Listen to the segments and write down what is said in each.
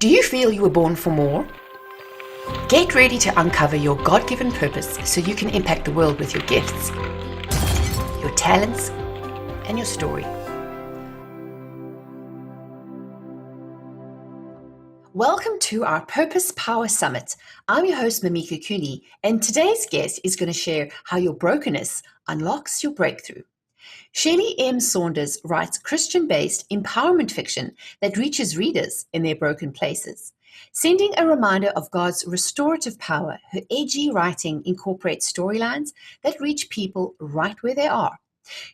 Do you feel you were born for more? Get ready to uncover your God-given purpose so you can impact the world with your gifts, your talents, and your story. Welcome to our Purpose Power Summit. I'm your host, Mimika Cooney, and today's guest is going to share how your brokenness unlocks your breakthrough. Shellie M. Saunders writes Christian-based empowerment fiction that reaches readers in their broken places. Sending a reminder of God's restorative power, her edgy writing incorporates storylines that reach people right where they are.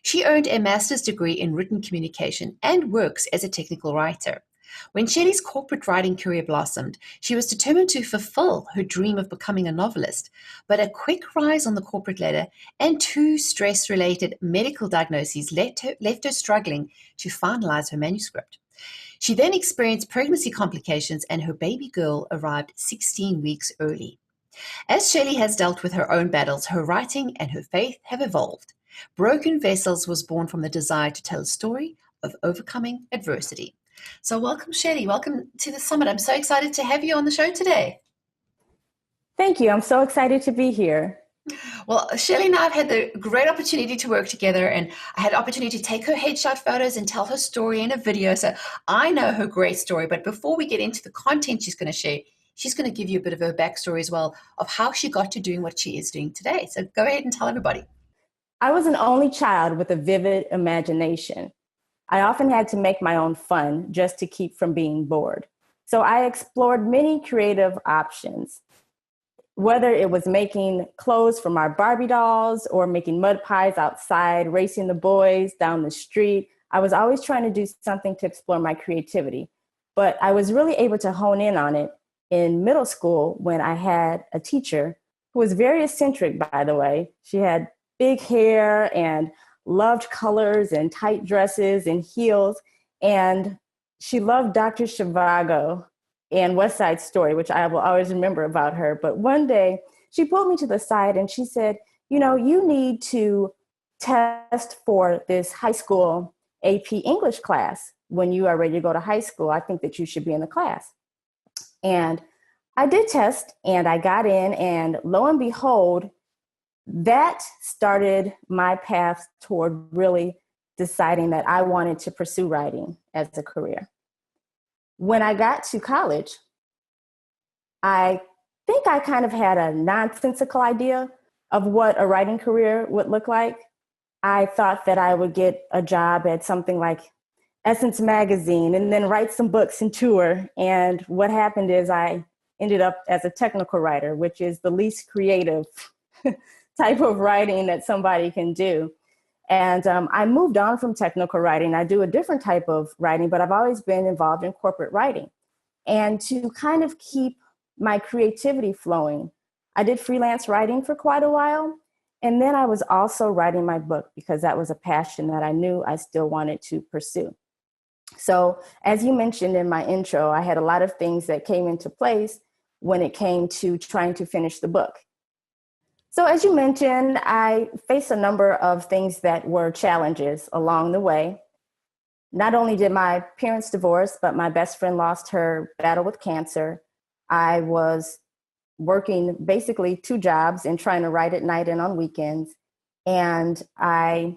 She earned a master's degree in written communication and works as a technical writer. When Shellie's corporate writing career blossomed, she was determined to fulfill her dream of becoming a novelist, but a quick rise on the corporate ladder and 2 stress-related medical diagnoses left her struggling to finalize her manuscript. She then experienced pregnancy complications and her baby girl arrived 16 weeks early. As Shellie has dealt with her own battles, her writing and her faith have evolved. Broken Vessels was born from the desire to tell a story of overcoming adversity. So welcome, Shellie. Welcome to the summit. I'm so excited to have you on the show today. Thank you. I'm so excited to be here. Well, Shellie and I have had the great opportunity to work together, and I had the opportunity to take her headshot photos and tell her story in a video. So I know her great story, but before we get into the content she's going to share, she's going to give you a bit of her backstory as well of how she got to doing what she is doing today. So go ahead and tell everybody. I was an only child with a vivid imagination. I often had to make my own fun just to keep from being bored. So I explored many creative options, whether it was making clothes from our Barbie dolls or making mud pies outside, racing the boys down the street. I was always trying to do something to explore my creativity. But I was really able to hone in on it in middle school when I had a teacher who was very eccentric, by the way. She had big hair and loved colors and tight dresses and heels. And she loved Dr. Zhivago and West Side Story, which I will always remember about her. But one day she pulled me to the side and she said, you need to test for this high school AP English class. When you are ready to go to high school, I think that you should be in the class. And I did test and I got in, and lo and behold, that started my path toward really deciding that I wanted to pursue writing as a career. When I got to college, I think I kind of had a nonsensical idea of what a writing career would look like. I thought that I would get a job at something like Essence Magazine and then write some books and tour. And what happened is I ended up as a technical writer, which is the least creative type of writing that somebody can do. And I moved on from technical writing. I do a different type of writing, but I've always been involved in corporate writing. And to kind of keep my creativity flowing, I did freelance writing for quite a while. And then I was also writing my book because that was a passion that I knew I still wanted to pursue. So as you mentioned in my intro, I had a lot of things that came into place when it came to trying to finish the book. So as you mentioned, I faced a number of things that were challenges along the way. Not only did my parents divorce, but my best friend lost her battle with cancer. I was working basically 2 jobs and trying to write at night and on weekends. And I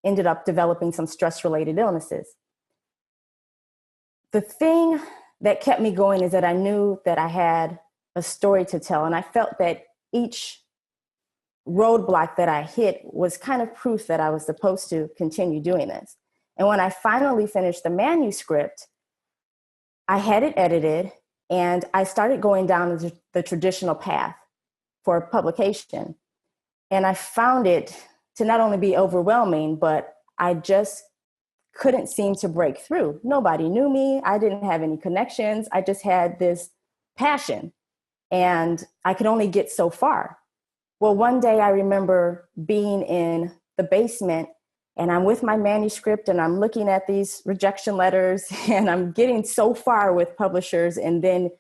ended up developing some stress-related illnesses. The thing that kept me going is that I knew that I had a story to tell. And I felt that each roadblock that I hit was kind of proof that I was supposed to continue doing this. And when I finally finished the manuscript, I had it edited and I started going down the traditional path for publication. And I found it to not only be overwhelming, but I just couldn't seem to break through. Nobody knew me. I didn't have any connections. I just had this passion and I could only get so far. Well, one day I remember being in the basement and I'm with my manuscript and I'm looking at these rejection letters and I'm getting so far with publishers and then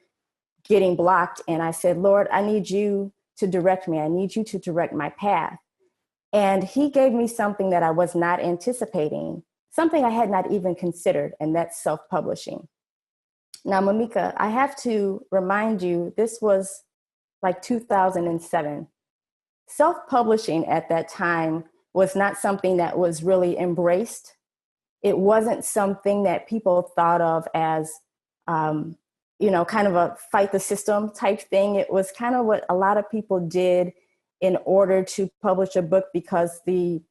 getting blocked. And I said, Lord, I need you to direct me. I need you to direct my path. And he gave me something that I was not anticipating, something I had not even considered, and that's self-publishing. Now, Mimika, I have to remind you, this was like 2007. Self-publishing at that time was not something that was really embraced. It wasn't something that people thought of as, kind of a fight the system type thing. It was kind of what a lot of people did in order to publish a book, because the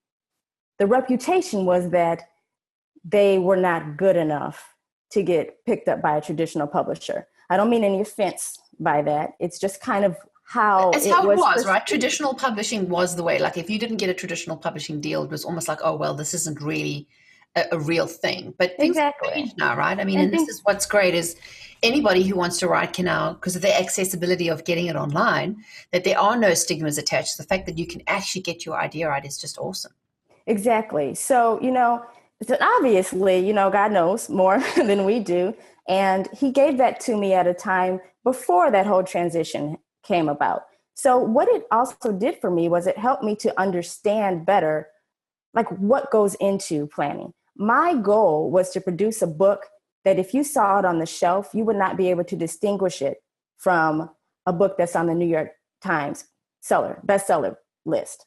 reputation was that they were not good enough to get picked up by a traditional publisher. I don't mean any offense by that. It's just kind of how It's it how it was was, right? perceived. Traditional publishing was the way. Like if you didn't get a traditional publishing deal, it was almost like, oh, well, this isn't really a real thing. But things have Exactly. changed now, right? I mean, And and this things is what's great is anybody who wants to write can now, because of the accessibility of getting it online, that there are no stigmas attached. The fact that you can actually get your idea right is just awesome. Exactly. So, so obviously, God knows more than we do. And he gave that to me at a time before that whole transition came about. So what it also did for me was it helped me to understand better, like what goes into planning. My goal was to produce a book that if you saw it on the shelf, you would not be able to distinguish it from a book that's on the New York Times bestseller list,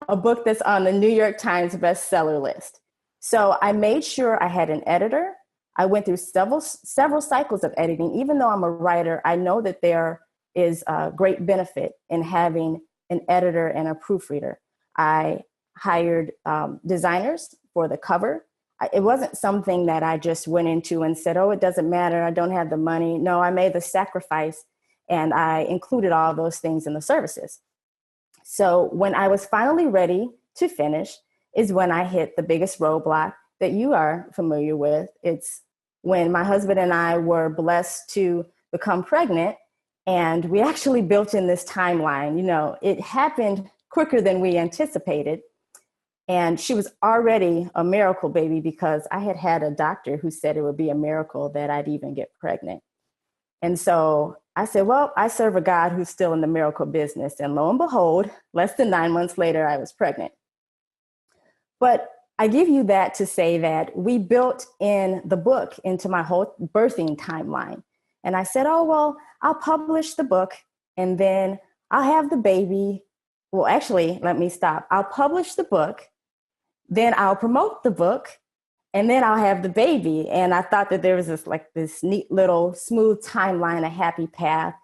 a book that's on the New York Times bestseller list. So I made sure I had an editor. I went through several cycles of editing. Even though I'm a writer, I know that there is a great benefit in having an editor and a proofreader. I hired designers for the cover. It wasn't something that I just went into and said, oh, it doesn't matter, I don't have the money. No, I made the sacrifice and I included all those things in the services. So when I was finally ready to finish is when I hit the biggest roadblock that you are familiar with. It's when my husband and I were blessed to become pregnant, and we actually built in this timeline. It happened quicker than we anticipated. And she was already a miracle baby because I had had a doctor who said it would be a miracle that I'd even get pregnant. And so I said, well, I serve a God who's still in the miracle business. And lo and behold, less than 9 months later, I was pregnant. But I give you that to say that we built in the book into my whole birthing timeline. And I said, oh, well, I'll publish the book and then I'll have the baby. Well, actually, let me stop. I'll publish the book, then I'll promote the book, and then I'll have the baby. And I thought that there was this neat little smooth timeline, a happy path.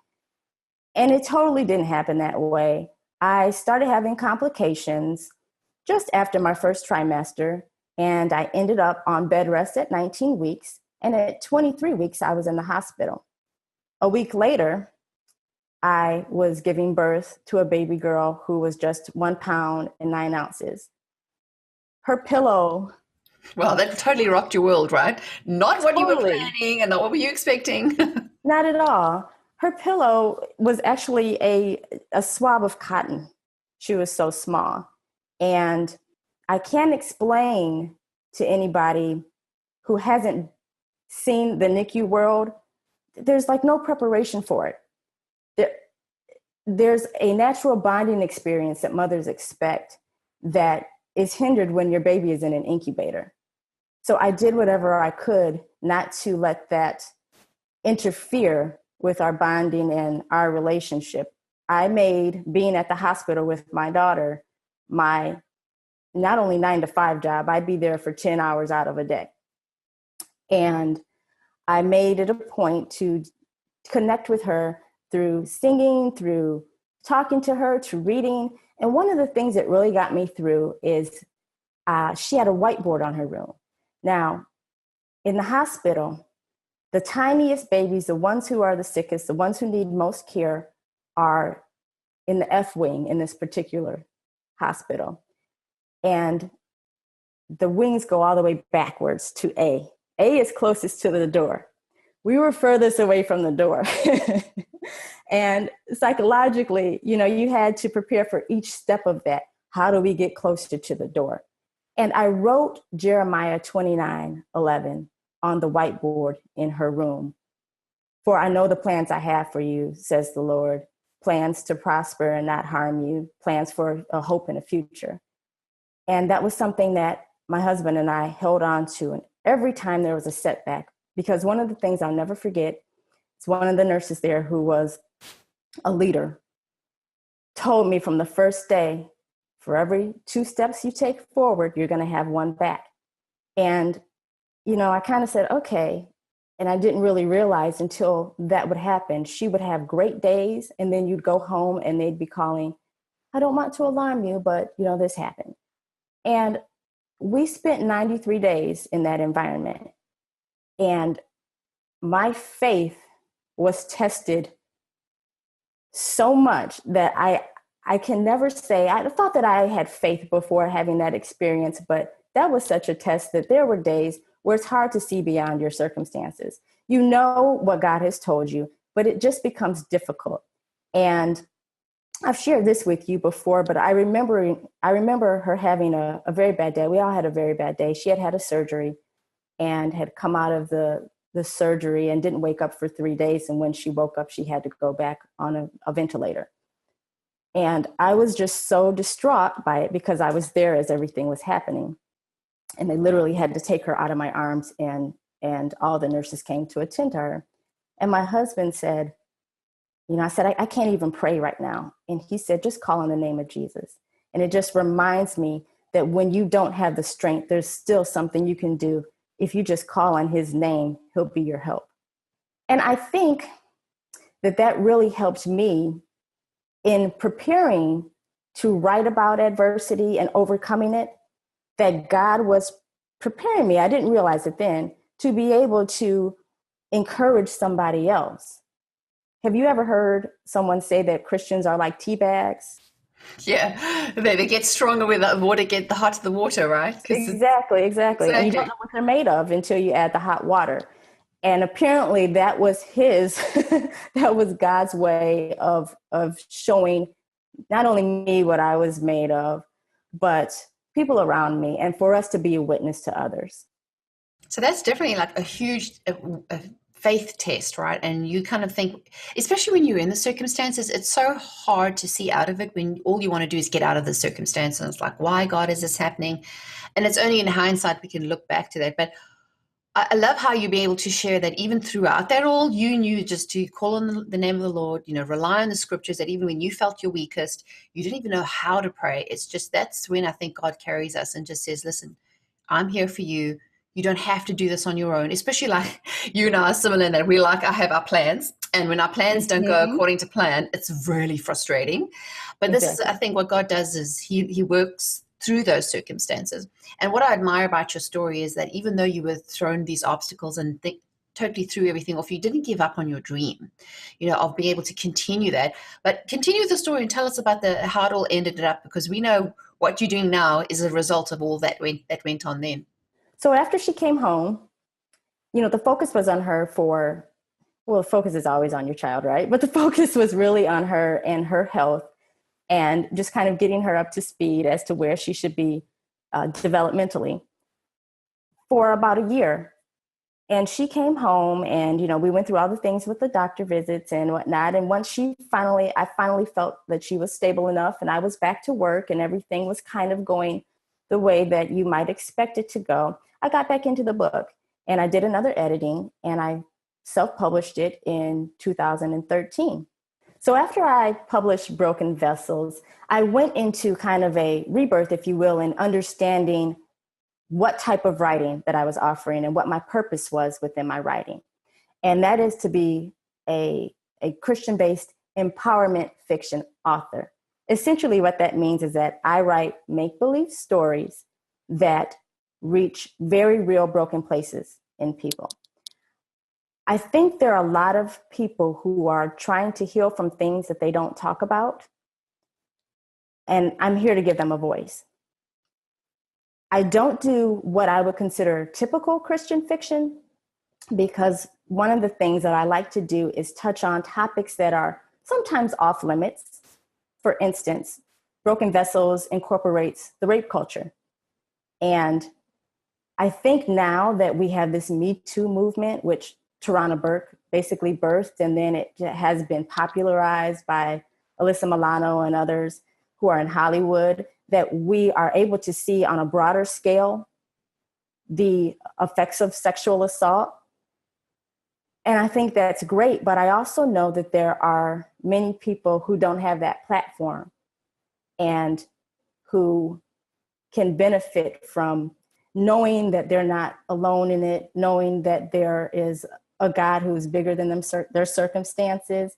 And it totally didn't happen that way. I started having complications just after my first trimester, and I ended up on bed rest at 19 weeks. And at 23 weeks, I was in the hospital. A week later, I was giving birth to a baby girl who was just 1 pound and 9 ounces. Her pillow. Well, that totally rocked your world, right? Not what you were Totally. planning and not what were you expecting. Not at all. Her pillow was actually a swab of cotton. She was so small. And I can't explain to anybody who hasn't seen the NICU world, there's no preparation for it. There's a natural bonding experience that mothers expect that is hindered when your baby is in an incubator. So I did whatever I could not to let that interfere with our bonding and our relationship. I made being at the hospital with my daughter my not only 9 to 5 job, I'd be there for 10 hours out of a day. And I made it a point to connect with her through singing, through talking to her, to reading. And one of the things that really got me through is she had a whiteboard on her room. Now, in the hospital, the tiniest babies, the ones who are the sickest, the ones who need most care, are in the F wing in this particular hospital. And the wings go all the way backwards to A. A is closest to the door. We were furthest away from the door. And psychologically, you had to prepare for each step of that. How do we get closer to the door? And I wrote Jeremiah 29:11 on the whiteboard in her room. For I know the plans I have for you, says the Lord, plans to prosper and not harm you, plans for a hope and a future. And that was something that my husband and I held on to. And every time there was a setback, because one of the things I'll never forget is one of the nurses there, who was a leader, told me from the first day, for every 2 steps you take forward, you're going to have 1 back. And, I kind of said, okay. And I didn't really realize until that would happen. She would have great days, and then you'd go home and they'd be calling, I don't want to alarm you, but this happened. And we spent 93 days in that environment. And my faith was tested so much that I can never say, I thought that I had faith before having that experience, but that was such a test that there were days where it's hard to see beyond your circumstances. You know what God has told you, but it just becomes difficult. And I've shared this with you before, but I remember her having a very bad day. We all had a very bad day. She had a surgery and had come out of the surgery and didn't wake up for 3 days. And when she woke up, she had to go back on a ventilator. And I was just so distraught by it because I was there as everything was happening. And they literally had to take her out of my arms, and all the nurses came to attend to her. And my husband said, I said, I can't even pray right now. And he said, just call on the name of Jesus. And it just reminds me that when you don't have the strength, there's still something you can do. If you just call on his name, he'll be your help. And I think that really helped me in preparing to write about adversity and overcoming it, that God was preparing me. I didn't realize it then, to be able to encourage somebody else. Have you ever heard someone say that Christians are like tea bags? Yeah, they get stronger with the water, the hotter the water, right? Exactly. And you don't know what they're made of until you add the hot water. And apparently that was that was God's way of showing not only me what I was made of, but people around me, and for us to be a witness to others. So that's definitely like a huge a faith test, right? And you kind of think, especially when you're in the circumstances, it's so hard to see out of it when all you want to do is get out of the circumstance. And it's like, why, God, is this happening? And it's only in hindsight we can look back to that. But I love how you'll be able to share that even throughout that all, you knew just to call on the name of the Lord, rely on the scriptures, that even when you felt your weakest, you didn't even know how to pray. It's just, that's when I think God carries us and just says, listen, I'm here for you. You don't have to do this on your own, especially like you and I are similar in that we I have our plans. And when our plans don't go according to plan, it's really frustrating. But this is, I think what God does is he works through those circumstances. And what I admire about your story is that even though you were thrown these obstacles and totally threw everything off, you didn't give up on your dream, of being able to continue that. But continue the story and tell us about how it all ended up, because we know what you're doing now is a result of all that went on then. So after she came home, the focus was on her the focus is always on your child, right? But the focus was really on her and her health, and just kind of getting her up to speed as to where she should be developmentally for about a year. And she came home, and, we went through all the things with the doctor visits and whatnot. And once I finally felt that she was stable enough, and I was back to work and everything was kind of going the way that you might expect it to go, I got back into the book and I did another editing, and I self-published it in 2013. So after I published Broken Vessels, I went into kind of a rebirth, if you will, in understanding what type of writing that I was offering and what my purpose was within my writing. And that is to be a Christian-based empowerment fiction author. Essentially what that means is that I write make-believe stories that reach very real broken places in people. I think there are a lot of people who are trying to heal from things that they don't talk about, and I'm here to give them a voice. I don't do what I would consider typical Christian fiction, because one of the things that I like to do is touch on topics that are sometimes off limits. For instance, Broken Vessels incorporates the rape culture. And I think now that we have this Me Too movement, which Tarana Burke basically birthed, and then it has been popularized by Alyssa Milano and others who are in Hollywood, that we are able to see on a broader scale the effects of sexual assault. And I think that's great, but I also know that there are many people who don't have that platform and who can benefit from knowing that they're not alone in it, knowing that there is a God who is bigger than their circumstances,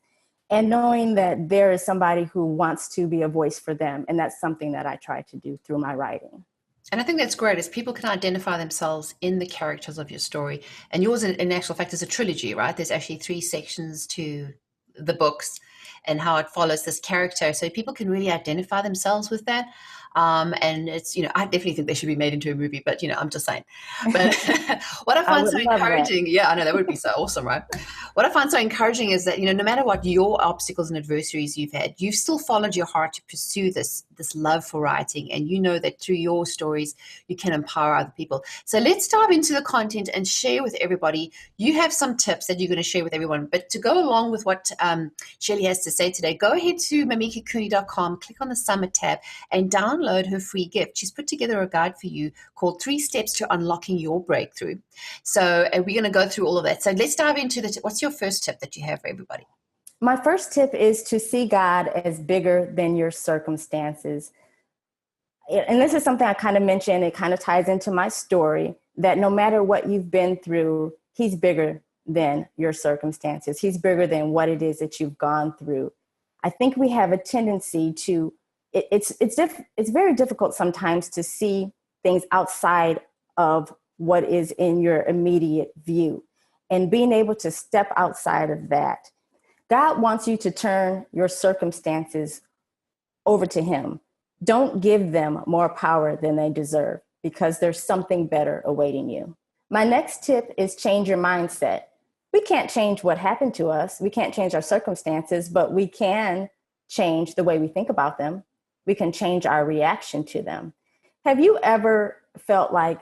and knowing that there is somebody who wants to be a voice for them. And that's something that I try to do through my writing. And I think that's great, is people can identify themselves in the characters of your story. And yours, in actual fact, is a trilogy, right? There's actually 3 sections to the books and how it follows this character. So people can really identify themselves with that. And it's, I definitely think they should be made into a movie, but, I'm just saying. But what I find so encouraging, yeah, I know that would be so awesome, right? What I find so encouraging is that, no matter what your obstacles and adversaries you've had, you've still followed your heart to pursue this love for writing. And you know that through your stories, you can empower other people. So let's dive into the content and share with everybody. You have some tips that you're going to share with everyone. But to go along with what Shellie has to say today, go ahead to mimikacooney.com, click on the Summit tab, and download her free gift. She's put together a guide for you called 3 Steps to Unlocking Your Breakthrough. So we're going to go through all of that. So let's dive into what's your first tip that you have for everybody? My first tip is to see God as bigger than your circumstances. And this is something I kind of mentioned. It kind of ties into my story, that no matter what you've been through, he's bigger than your circumstances. He's bigger than what it is that you've gone through. I think we have a tendency to, it's very difficult sometimes to see things outside of what is in your immediate view, and being able to step outside of that. God wants you to turn your circumstances over to him. Don't give them more power than they deserve, because there's something better awaiting you. My next tip is change your mindset. We can't change what happened to us. We can't change our circumstances, but we can change the way we think about them. We can change our reaction to them. Have you ever felt like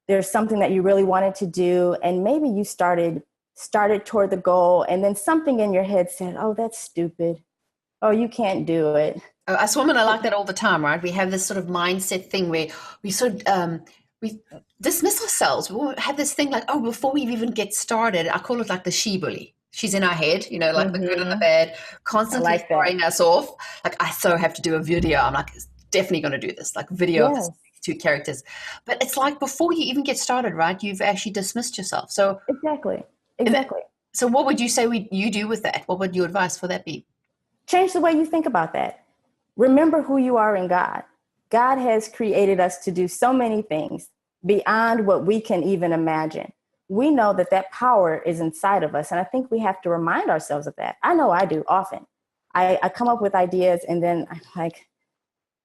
there's something that you really wanted to do, and maybe you started toward the goal, and then something in your head said, oh, that's stupid. Oh, you can't do it. Us women are like that all the time, right? We have this sort of mindset thing where we sort of we dismiss ourselves. We have this thing like, oh, before we even get started, I call it like the she bully. She's in our head, like the good and the bad, constantly throwing us off. Like, I so have to do a video. I'm like, definitely going to do this, like video of these 2 characters. But it's like before you even get started, right? You've actually dismissed yourself. So Exactly. So what would you say you do with that? What would your advice for that be? Change the way you think about that. Remember who you are in God. God has created us to do so many things beyond what we can even imagine. We know that power is inside of us. And I think we have to remind ourselves of that. I know I do often. I come up with ideas, and then I'm like,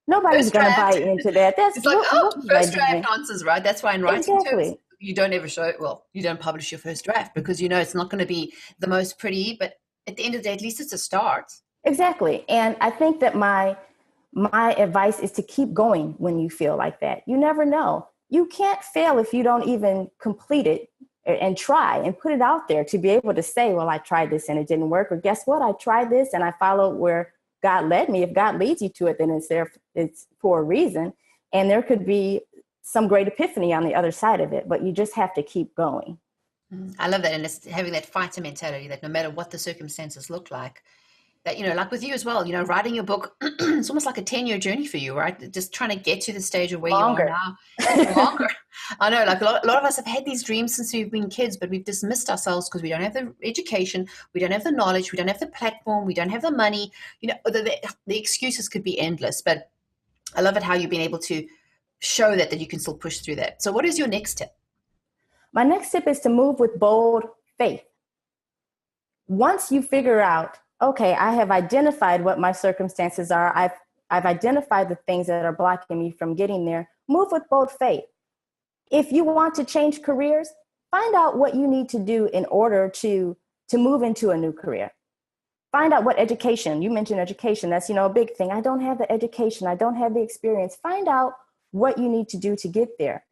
nobody's going to buy into that. It's like, first draft answers, right? That's why in writing terms, you don't ever you don't publish your first draft, because it's not going to be the most pretty, but at the end of the day, at least it's a start. Exactly. And I think that my advice is to keep going when you feel like that. You never know. You can't fail if you don't even complete it and try and put it out there, to be able to say, well, I tried this and it didn't work. Or guess what? I tried this and I followed where God led me. If God leads you to it, then it's for a reason. And there could be some great epiphany on the other side of it, but you just have to keep going. I love that. And it's having that fighter mentality, that no matter what the circumstances look like, that, like with you as well, writing your book, it's almost like a 10-year journey for you, right? Just trying to get to the stage of where you are now. Longer. I know, like a lot of us have had these dreams since we've been kids, but we've dismissed ourselves because we don't have the education, we don't have the knowledge, we don't have the platform, we don't have the money. The excuses could be endless, but I love it how you've been able to show that you can still push through that. So what is your next tip? My next tip is to move with bold faith. Once you figure out, okay, I have identified what my circumstances are, I've identified the things that are blocking me from getting there, move with bold faith. If you want to change careers, find out what you need to do in order to move into a new career. Find out what education, you mentioned education, that's, a big thing. I don't have the education, I don't have the experience. Find out what you need to do to get there.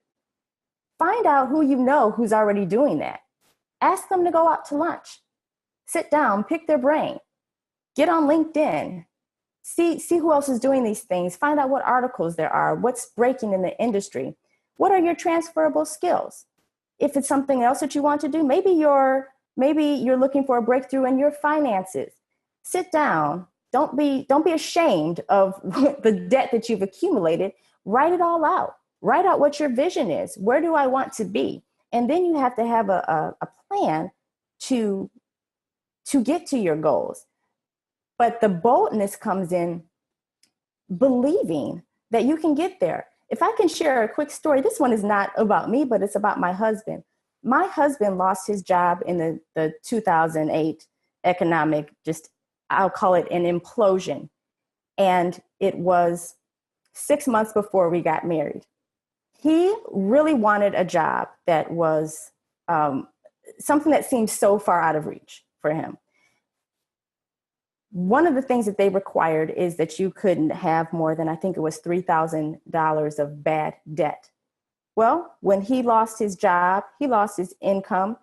Find out who you know who's already doing that. Ask them to go out to lunch. Sit down, pick their brain. Get on LinkedIn. See who else is doing these things. Find out what articles there are, what's breaking in the industry. What are your transferable skills? If it's something else that you want to do, maybe your Maybe you're looking for a breakthrough in your finances. Sit down. Don't be ashamed of the debt that you've accumulated. Write it all out. Write out what your vision is. Where do I want to be? And then you have to have a plan to get to your goals. But the boldness comes in believing that you can get there. If I can share a quick story, this one is not about me, but it's about my husband. My husband lost his job in the 2008 economic, I'll call it an implosion. And it was 6 months before we got married. He really wanted a job that was something that seemed so far out of reach for him. One of the things that they required is that you couldn't have more than, I think it was $3,000 of bad debt. Well, when he lost his job, he lost his income.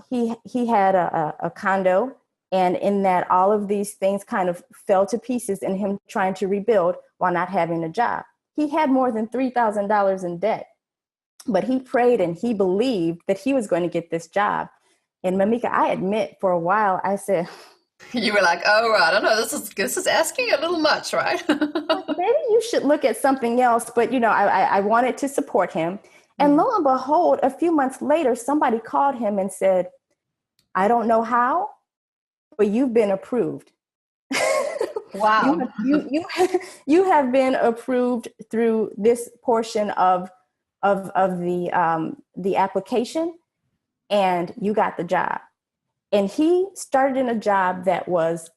He had a condo, and in that, all of these things kind of fell to pieces in him trying to rebuild while not having a job. He had more than $3,000 in debt, but he prayed and he believed that he was going to get this job. And Mimika, I admit, for a while, I said, you were like, oh, I don't know, this is asking a little much, right? Maybe you should look at something else. But, I wanted to support him. And lo and behold, a few months later, somebody called him and said, I don't know how, but you've been approved. Wow. you have been approved through this portion of the application, and you got the job. And he started in a job that was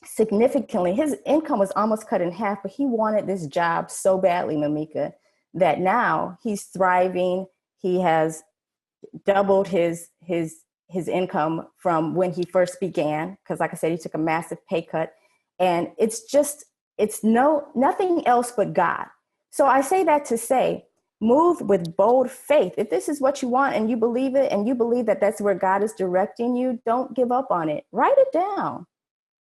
significantly, his income was almost cut in half, but he wanted this job so badly, Mimika, that now he's thriving. He has doubled his income from when he first began, because like I said, he took a massive pay cut. And it's nothing else but God. So I say that to say, move with bold faith. If this is what you want and you believe it, and you believe that that's where God is directing you, don't give up on it. Write it down.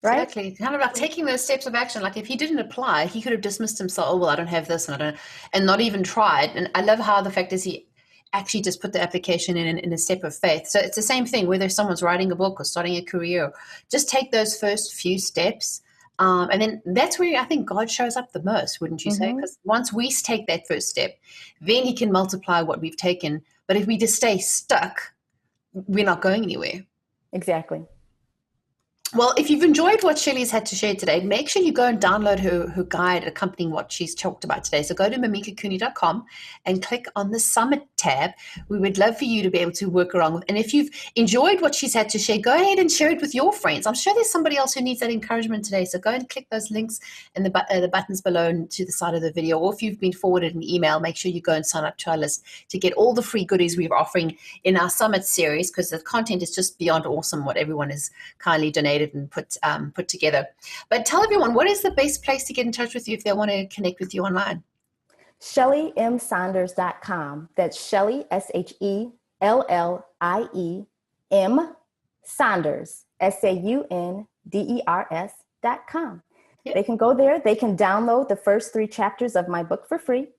Right? Exactly. Kind of like taking those steps of action. Like if he didn't apply, he could have dismissed himself. Oh, well, I don't have this and not even tried. And I love how the fact is he actually just put the application in a step of faith. So it's the same thing, whether someone's writing a book or starting a career, just take those first few steps. And then that's where I think God shows up the most, wouldn't you say? Because once we take that first step, then he can multiply what we've taken. But if we just stay stuck, we're not going anywhere. Exactly. Well, if you've enjoyed what Shellie's had to share today, make sure you go and download her guide accompanying what she's talked about today. So go to mimikacooney.com and click on the Summit tab. We would love for you to be able to work around with. And if you've enjoyed what she's had to share, go ahead and share it with your friends. I'm sure there's somebody else who needs that encouragement today. So go and click those links and the buttons below and to the side of the video. Or if you've been forwarded an email, make sure you go and sign up to our list to get all the free goodies we're offering in our Summit series, because the content is just beyond awesome what everyone has kindly donated and put together. But tell everyone, what is the best place to get in touch with you if they want to connect with you online? ShelliemSaunders.com. That's Shellie, ShelliEm, Saunders, SAUNDERS.com. Yep. They can go there. They can download the first 3 chapters of my book for free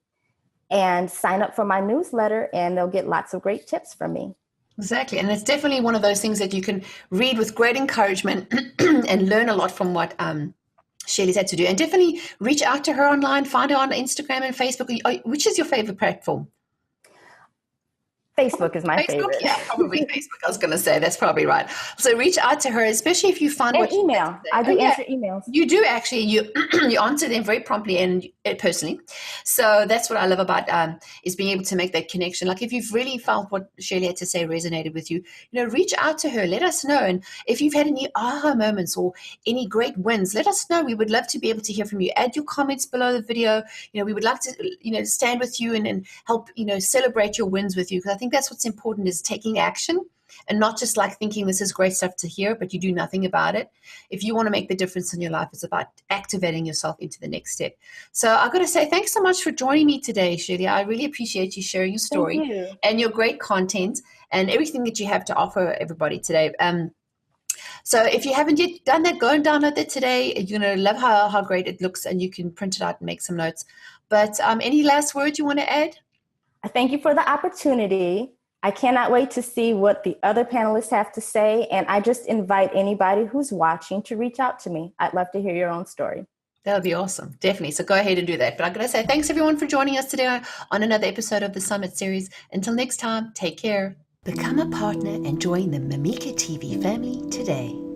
and sign up for my newsletter, and they'll get lots of great tips from me. Exactly. And it's definitely one of those things that you can read with great encouragement and learn a lot from what Shellie's had to do. And definitely reach out to her online, find her on Instagram and Facebook. Which is your favorite platform? Facebook is my favorite. Yeah, probably Facebook. I was going to say that's probably right. So reach out to her, especially if you find what email. I do answer emails. You do actually. You answer them very promptly and personally. So that's what I love about is being able to make that connection. Like if you've really felt what Shellie had to say resonated with you, reach out to her. Let us know. And if you've had any aha moments or any great wins, let us know. We would love to be able to hear from you. Add your comments below the video. We would like to stand with you and help celebrate your wins with you, because I think that's what's important, is taking action and not just like thinking this is great stuff to hear, but you do nothing about it. If you want to make the difference in your life, it's about activating yourself into the next step. So I've got to say, thanks so much for joining me today, Shellie. I really appreciate you sharing your story and your great content and everything that you have to offer everybody today. So if you haven't yet done that, go and download that today. You're going to love how great it looks, and you can print it out and make some notes. But any last words you want to add? I thank you for the opportunity. I cannot wait to see what the other panelists have to say. And I just invite anybody who's watching to reach out to me. I'd love to hear your own story. That would be awesome. Definitely. So go ahead and do that. But I'm going to say thanks everyone for joining us today on another episode of the Summit series. Until next time, take care. Become a partner and join the Mimika TV family today.